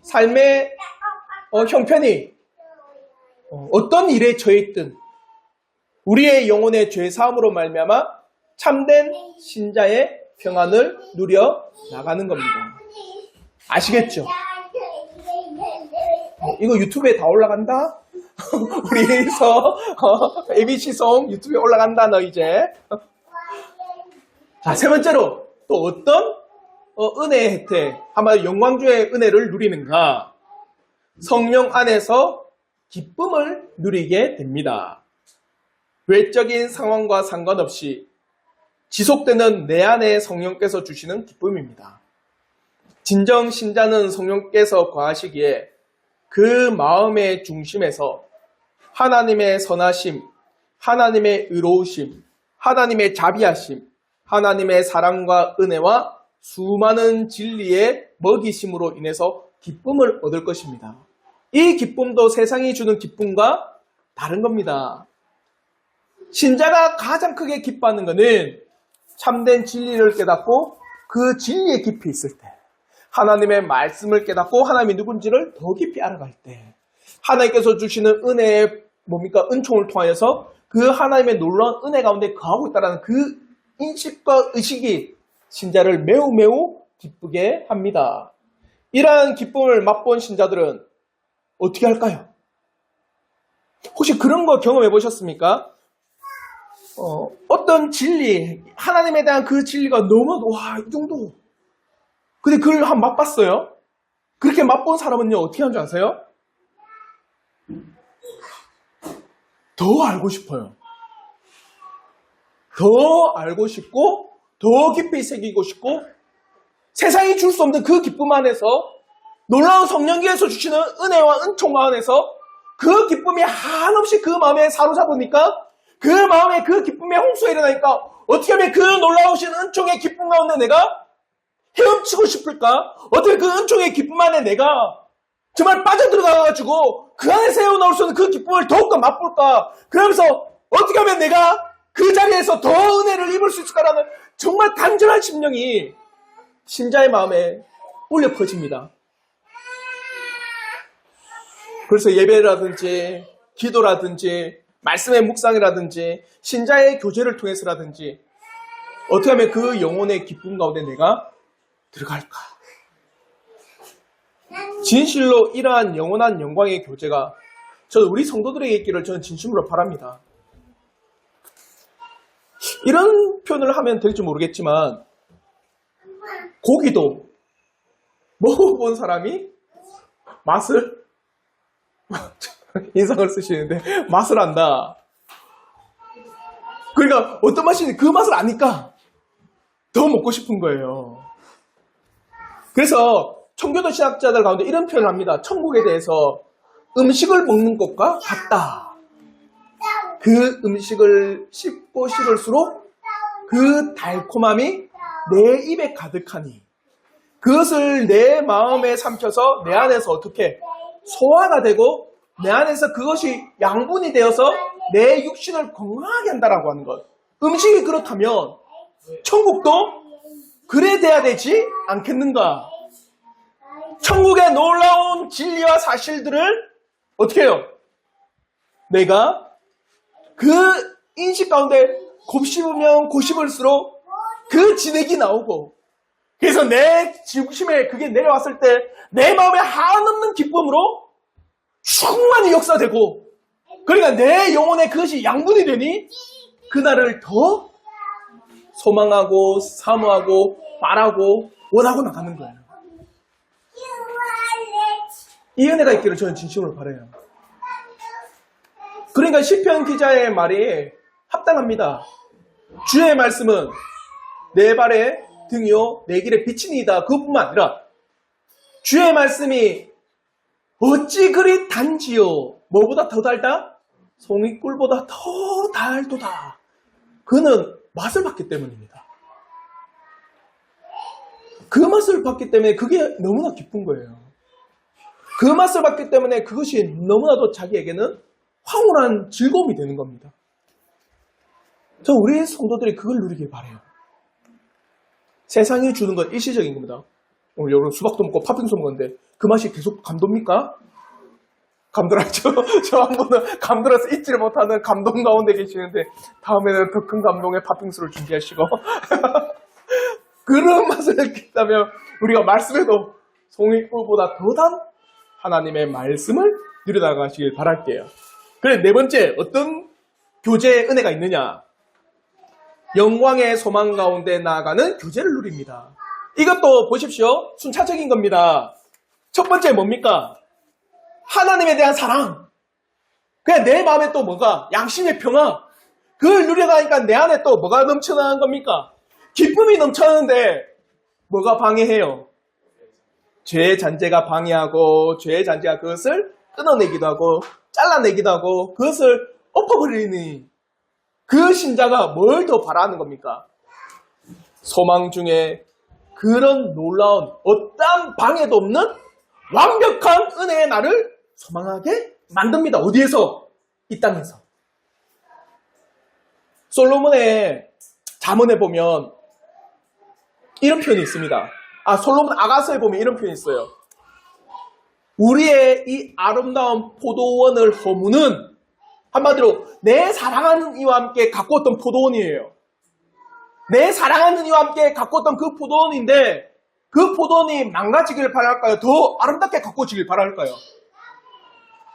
삶의 형편이 어떤 일에 처해 있든 우리의 영혼의 죄사함으로 말미암아 참된 신자의 평안을 누려 나가는 겁니다. 아시겠죠? 이거 유튜브에 다 올라간다? 우리에서 ABC송 유튜브에 올라간다 너 이제. 자, 세 번째로 또 어떤 은혜의 혜택, 한마디로 영광주의 은혜를 누리는가? 성령 안에서 기쁨을 누리게 됩니다. 외적인 상황과 상관없이 지속되는 내 안에 성령께서 주시는 기쁨입니다. 진정 신자는 성령께서 거하시기에 그 마음의 중심에서 하나님의 선하심, 하나님의 의로우심, 하나님의 자비하심, 하나님의 사랑과 은혜와 수많은 진리의 먹이심으로 인해서 기쁨을 얻을 것입니다. 이 기쁨도 세상이 주는 기쁨과 다른 겁니다. 신자가 가장 크게 기뻐하는 것은 참된 진리를 깨닫고 그 진리의 깊이 있을 때, 하나님의 말씀을 깨닫고 하나님이 누군지를 더 깊이 알아갈 때, 하나님께서 주시는 은혜의 은총을 통하여서 그 하나님의 놀라운 은혜 가운데 거하고 있다는 그 인식과 의식이 신자를 매우 매우 기쁘게 합니다. 이러한 기쁨을 맛본 신자들은 어떻게 할까요? 혹시 그런 거 경험해 보셨습니까? 어떤 진리, 하나님에 대한 그 진리가 너무, 와, 이 정도. 근데 그걸 한번 맛봤어요? 그렇게 맛본 사람은요, 어떻게 하는 줄 아세요? 더 알고 싶어요. 더 알고 싶고, 더 깊이 새기고 싶고, 세상이 줄 수 없는 그 기쁨 안에서, 놀라운 성령께서 주시는 은혜와 은총 안에서, 그 기쁨이 한없이 그 마음에 사로잡으니까, 그 마음에 그 기쁨의 홍수가 일어나니까 어떻게 하면 그 놀라우신 은총의 기쁨 가운데 내가 헤엄치고 싶을까? 어떻게 그 은총의 기쁨 안에 내가 정말 빠져들어가가지고 그 안에서 헤어나올 수 있는 그 기쁨을 더욱더 맛볼까? 그러면서 어떻게 하면 내가 그 자리에서 더 은혜를 입을 수 있을까라는 정말 간절한 심령이 신자의 마음에 울려 퍼집니다. 그래서 예배라든지 기도라든지 말씀의 묵상이라든지 신자의 교제를 통해서라든지 어떻게 하면 그 영혼의 기쁨 가운데 내가 들어갈까? 진실로 이러한 영원한 영광의 교제가 저는 우리 성도들에게 있기를 저는 진심으로 바랍니다. 이런 표현을 하면 될지 모르겠지만 고기도 먹어본 사람이 맛을 인상을 쓰시는데 맛을 안다. 그러니까 어떤 맛인지 그 맛을 아니까 더 먹고 싶은 거예요. 그래서 청교도 신학자들 가운데 이런 표현을 합니다. 천국에 대해서 음식을 먹는 것과 같다. 그 음식을 씹고 씹을수록 그 달콤함이 내 입에 가득하니 그것을 내 마음에 삼켜서 내 안에서 어떻게 소화가 되고 내 안에서 그것이 양분이 되어서 내 육신을 건강하게 한다라고 하는 것. 음식이 그렇다면 천국도 그래 돼야 되지 않겠는가? 천국의 놀라운 진리와 사실들을 어떻게 해요? 내가 그 인식 가운데 곱씹으면 곱씹을수록 그 진액이 나오고 그래서 내 중심에 그게 내려왔을 때 내 마음에 한없는 기쁨으로 충만히 역사되고 그러니까 내 영혼에 그것이 양분이 되니 그날을 더 소망하고 사모하고 바라고 원하고 나가는 거예요. 이 은혜가 있기를 저는 진심으로 바라요. 그러니까 시편 기자의 말이 합당합니다. 주의 말씀은 내 발의 등이요 내 길의 빛이니이다. 그것뿐만 아니라 주의 말씀이 어찌 그리 단지요 뭐보다 더 달다? 송이꿀보다 더 달도다. 그는 맛을 봤기 때문입니다. 그 맛을 봤기 때문에 그게 너무나 기쁜 거예요. 그 맛을 봤기 때문에 그것이 너무나도 자기에게는 황홀한 즐거움이 되는 겁니다. 저 우리 성도들이 그걸 누리길 바라요. 세상이 주는 건 일시적인 겁니다. 오늘 여러분 수박도 먹고 팥빙수 먹었는데 그 맛이 계속 감돕니까? 감돌았죠? 저 한 번은 감돌아서 잊지를 못하는 감동 가운데 계시는데 다음에는 더 큰 감동의 팥빙수를 준비하시고 그런 맛을 느낀다면 우리가 말씀에도 송이꿀보다 더 단 하나님의 말씀을 누려나가시길 바랄게요. 그래 네 번째 어떤 교제의 은혜가 있느냐? 영광의 소망 가운데 나아가는 교제를 누립니다. 이것도 보십시오. 순차적인 겁니다. 첫 번째 뭡니까? 하나님에 대한 사랑. 그냥 내 마음에 또 뭐가? 양심의 평화. 그걸 누려가니까 내 안에 또 뭐가 넘쳐나는 겁니까? 기쁨이 넘쳐나는데 뭐가 방해해요? 죄의 잔재가 방해하고 죄의 잔재가 그것을 끊어내기도 하고 잘라내기도 하고 그것을 엎어버리니 그 신자가 뭘 더 바라는 겁니까? 소망 중에 그런 놀라운 어떠한 방해도 없는 완벽한 은혜의 날을 소망하게 만듭니다. 어디에서? 이 땅에서. 솔로몬의 잠언에 보면 이런 표현이 있습니다. 솔로몬 아가서에 보면 이런 표현이 있어요. 우리의 이 아름다운 포도원을 허무는 한마디로 내 사랑하는 이와 함께 가꾸었던 포도원이에요. 내 사랑하는 이와 함께 가꾸었던 그 포도원인데 그 포도원이 망가지길 바랄까요? 더 아름답게 가꾸어지길 바랄까요?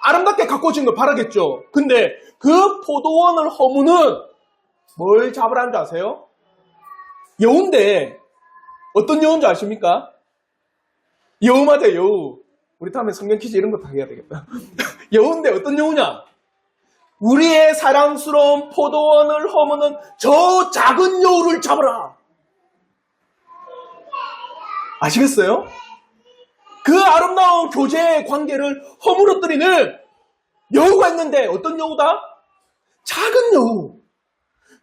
아름답게 가꾸어지는 걸 바라겠죠. 근데 그 포도원을 허무는 뭘 잡으라는 줄 아세요? 여우인데 어떤 여우인 줄 아십니까? 여우 맞아요. 여우. 우리 다음에 성경 퀴즈 이런 거 다 해야 되겠다. 여우인데 어떤 여우냐? 우리의 사랑스러운 포도원을 허무는 저 작은 여우를 잡으라. 아시겠어요? 그 아름다운 교제의 관계를 허물어뜨리는 여우가 있는데 어떤 여우다? 작은 여우.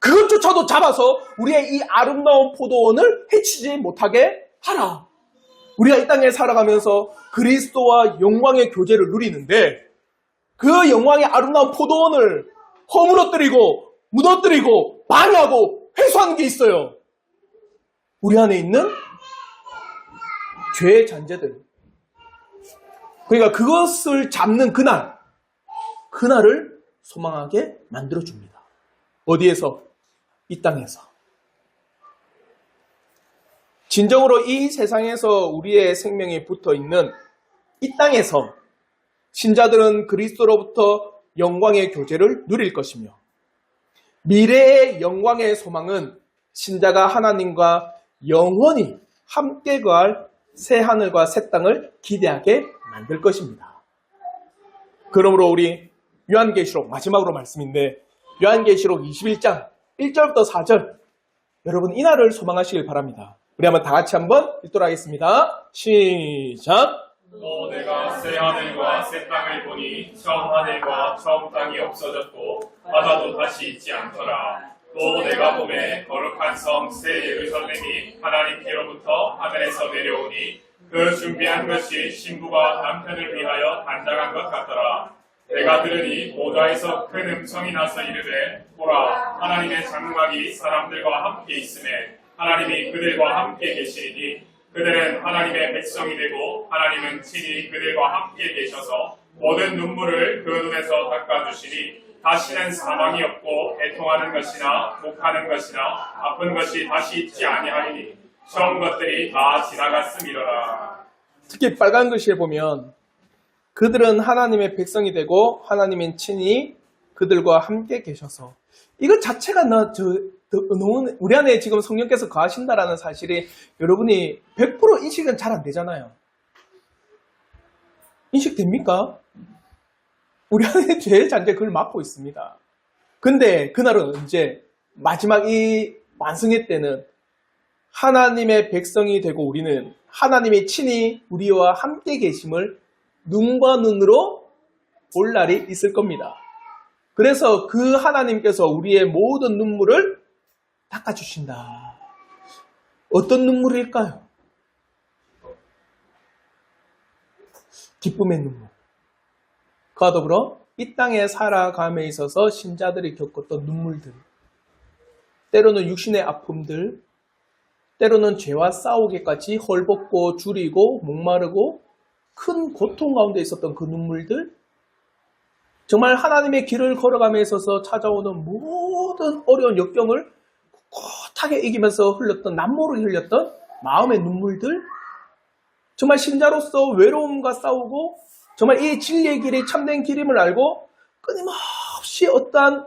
그것조차도 잡아서 우리의 이 아름다운 포도원을 해치지 못하게 하라. 우리가 이 땅에 살아가면서 그리스도와 영광의 교제를 누리는데 그 영광의 아름다운 포도원을 허물어뜨리고 무너뜨리고 방해하고 회수하는 게 있어요. 우리 안에 있는 죄의 잔재들. 그러니까 그것을 잡는 그날을 소망하게 만들어줍니다. 어디에서? 이 땅에서. 진정으로 이 세상에서 우리의 생명이 붙어있는 이 땅에서 신자들은 그리스도로부터 영광의 교제를 누릴 것이며 미래의 영광의 소망은 신자가 하나님과 영원히 함께 거할 새 하늘과 새 땅을 기대하게 만들 것입니다. 그러므로 우리 요한계시록 마지막으로 말씀인데 요한계시록 21장 1절부터 4절 여러분 이날을 소망하시길 바랍니다. 우리 한번 다 같이 한번 읽도록 하겠습니다. 시작! 또 내가 새 하늘과 새 땅을 보니 처음 하늘과 처음 땅이 없어졌고 바다도 다시 있지 않더라. 또 내가 보매 거룩한 성 새 예루살렘이 하나님께로부터 하늘에서 내려오니 그 준비한 것이 신부가 남편을 위하여 단장한 것 같더라. 내가 들으니 보좌에서 큰 음성이 나서 이르되 보라 하나님의 장막이 사람들과 함께 있음에 하나님이 그들과 함께 계시리니 그들은 하나님의 백성이 되고 하나님은 친히 그들과 함께 계셔서 모든 눈물을 그 눈에서 닦아주시니 다시는 사망이 없고 애통하는 것이나 목하는 것이나 아픈 것이 다시 있지 아니하리니 처음 것들이 다 지나갔음이로라. 특히 빨간 글씨에 보면 그들은 하나님의 백성이 되고 하나님은 친히 그들과 함께 계셔서 이것 자체가 너무 우리 안에 지금 성령께서 거하신다라는 사실이 여러분이 100% 인식은 잘 안 되잖아요. 인식됩니까? 우리 안에 죄의 잔재 그걸 막고 있습니다. 근데 그날은 언제? 마지막 이 완성의 때는 하나님의 백성이 되고 우리는 하나님이 친히 우리와 함께 계심을 눈과 눈으로 볼 날이 있을 겁니다. 그래서 그 하나님께서 우리의 모든 눈물을 닦아주신다. 어떤 눈물일까요? 기쁨의 눈물. 그와 더불어 이 땅에 살아감에 있어서 신자들이 겪었던 눈물들. 때로는 육신의 아픔들, 때로는 죄와 싸우기까지 헐벗고 줄이고 목마르고 큰 고통 가운데 있었던 그 눈물들, 정말 하나님의 길을 걸어감에 있어서 찾아오는 모든 어려운 역경을 꿋꿋하게 이기면서 흘렸던, 남모르게 흘렸던 마음의 눈물들, 정말 신자로서 외로움과 싸우고 정말 이 진리의 길이 참된 길임을 알고 끊임없이 어떠한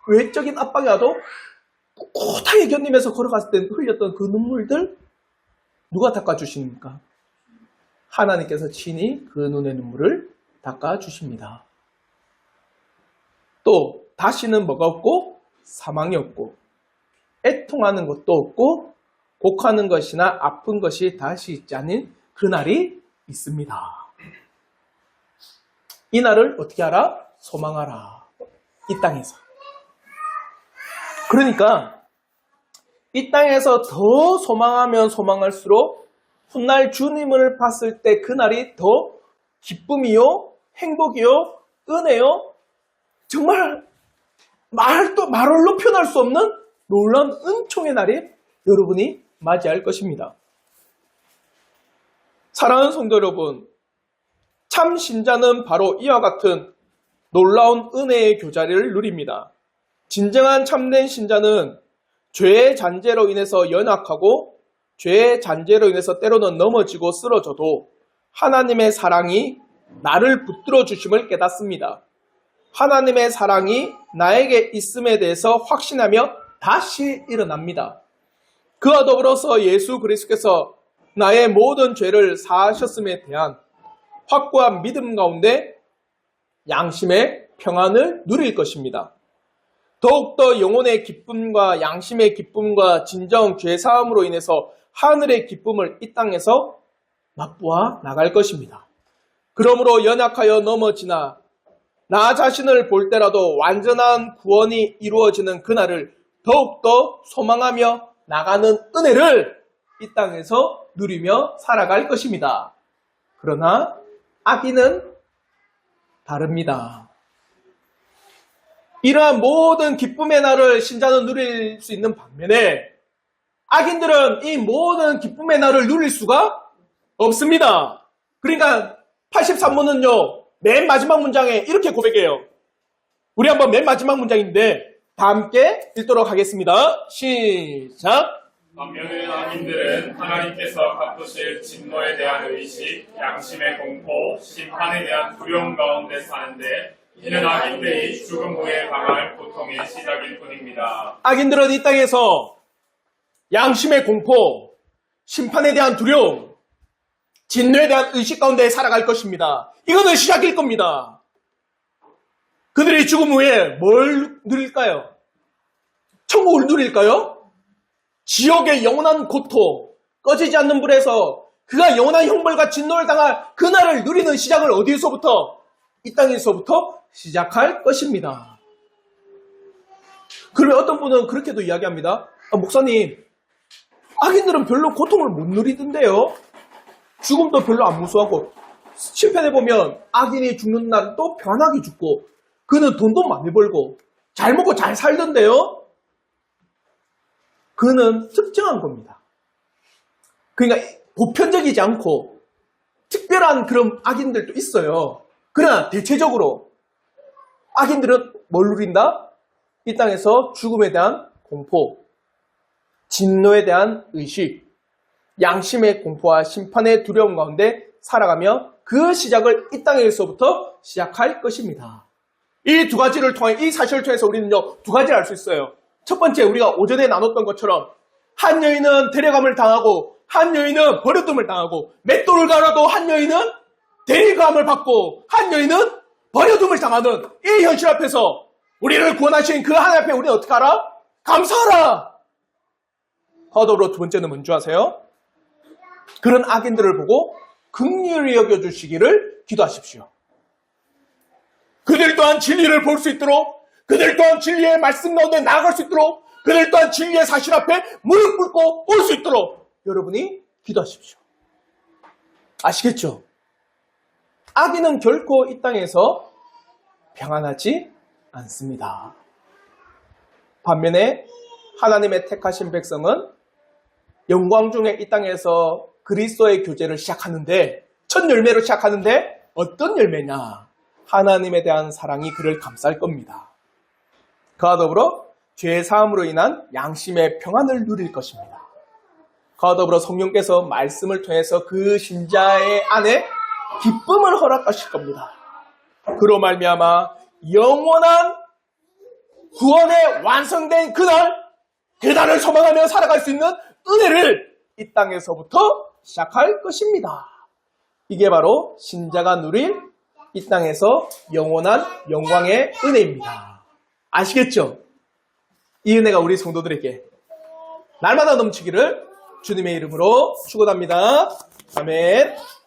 외적인 압박이 와도 꿋꿋하게 견디면서 걸어갔을 때 흘렸던 그 눈물들 누가 닦아주십니까? 하나님께서 친히 그 눈의 눈물을 닦아주십니다. 또 다시는 뭐가 없고 사망이 없고 애통하는 것도 없고 곡하는 것이나 아픈 것이 다시 있지 않은 그날이 있습니다. 이 날을 어떻게 하라? 소망하라. 이 땅에서. 그러니까 이 땅에서 더 소망하면 소망할수록 훗날 주님을 봤을 때 그날이 더 기쁨이요, 행복이요, 은혜요, 정말 말로 표현할 수 없는 놀라운 은총의 날이 여러분이 맞이할 것입니다. 사랑하는 성도 여러분, 참 신자는 바로 이와 같은 놀라운 은혜의 교자를 누립니다. 진정한 참된 신자는 죄의 잔재로 인해서 연약하고 죄의 잔재로 인해서 때로는 넘어지고 쓰러져도 하나님의 사랑이 나를 붙들어 주심을 깨닫습니다. 하나님의 사랑이 나에게 있음에 대해서 확신하며 다시 일어납니다. 그와 더불어서 예수 그리스도께서 나의 모든 죄를 사하셨음에 대한 확고한 믿음 가운데 양심의 평안을 누릴 것입니다. 더욱더 영혼의 기쁨과 양심의 기쁨과 진정 죄사함으로 인해서 하늘의 기쁨을 이 땅에서 맛보아 나갈 것입니다. 그러므로 연약하여 넘어지나 나 자신을 볼 때라도 완전한 구원이 이루어지는 그날을 더욱더 소망하며 나가는 은혜를 이 땅에서 누리며 살아갈 것입니다. 그러나 악인은 다릅니다. 이러한 모든 기쁨의 날을 신자는 누릴 수 있는 반면에 악인들은 이 모든 기쁨의 날을 누릴 수가 없습니다. 그러니까 83문은요, 맨 마지막 문장에 이렇게 고백해요. 우리 한번 맨 마지막 문장인데 다 함께 읽도록 하겠습니다. 시작! 반면에 악인들은 하나님께서 갚으실 진노에 대한 의식, 양심의 공포, 심판에 대한 두려움 가운데 사는데 이는 악인들이 죽음 후에 당할 고통의 시작일 뿐입니다. 악인들은 이 땅에서 양심의 공포, 심판에 대한 두려움, 진노에 대한 의식 가운데 살아갈 것입니다. 이거는 시작일 겁니다. 그들이 죽음 후에 뭘 누릴까요? 천국을 누릴까요? 지옥의 영원한 고통, 꺼지지 않는 불에서 그가 영원한 형벌과 진노를 당할 그날을 누리는 시작을 어디에서부터? 이 땅에서부터 시작할 것입니다. 그러면 어떤 분은 그렇게도 이야기합니다. 목사님, 악인들은 별로 고통을 못 누리던데요. 죽음도 별로 안 무서워하고 시편에 보면 악인이 죽는 날은 또 편하게 죽고 그는 돈도 많이 벌고 잘 먹고 잘 살던데요. 그는 특정한 겁니다. 그러니까 보편적이지 않고 특별한 그런 악인들도 있어요. 그러나 대체적으로 악인들은 뭘 누린다? 이 땅에서 죽음에 대한 공포, 진노에 대한 의식, 양심의 공포와 심판의 두려움 가운데 살아가며 그 시작을 이 땅에서부터 시작할 것입니다. 이 두 가지를 통해, 이 사실을 통해서 우리는요, 두 가지를 알 수 있어요. 첫 번째, 우리가 오전에 나눴던 것처럼 한 여인은 데려감을 당하고 한 여인은 버려둠을 당하고 맷돌을 갈아도 한 여인은 데려감을 받고 한 여인은 버려둠을 당하는 이 현실 앞에서 우리를 구원하신 그 하나님 앞에 우리는 어떻게 하라? 감사하라! 더불어 두 번째는 뭔지 아세요? 그런 악인들을 보고 긍휼히 여겨주시기를 기도하십시오. 그들 또한 진리를 볼 수 있도록, 그들 또한 진리의 말씀 가운데 나아갈 수 있도록, 그들 또한 진리의 사실 앞에 무릎 꿇고 올 수 있도록 여러분이 기도하십시오. 아시겠죠? 악인은 결코 이 땅에서 평안하지 않습니다. 반면에 하나님의 택하신 백성은 영광 중에 이 땅에서 그리스도의 교제를 시작하는데, 첫 열매로 시작하는데 어떤 열매냐? 하나님에 대한 사랑이 그를 감쌀 겁니다. 그와 더불어 죄 사함으로 인한 양심의 평안을 누릴 것입니다. 그와 더불어 성령께서 말씀을 통해서 그 신자의 안에 기쁨을 허락하실 겁니다. 그로 말미암아 영원한 구원의 완성된 그날을 소망하며 살아갈 수 있는 은혜를 이 땅에서부터 시작할 것입니다. 이게 바로 신자가 누릴 이 땅에서 영원한 영광의 은혜입니다. 아시겠죠? 이 은혜가 우리 성도들에게 날마다 넘치기를 주님의 이름으로 축원합니다. 아멘.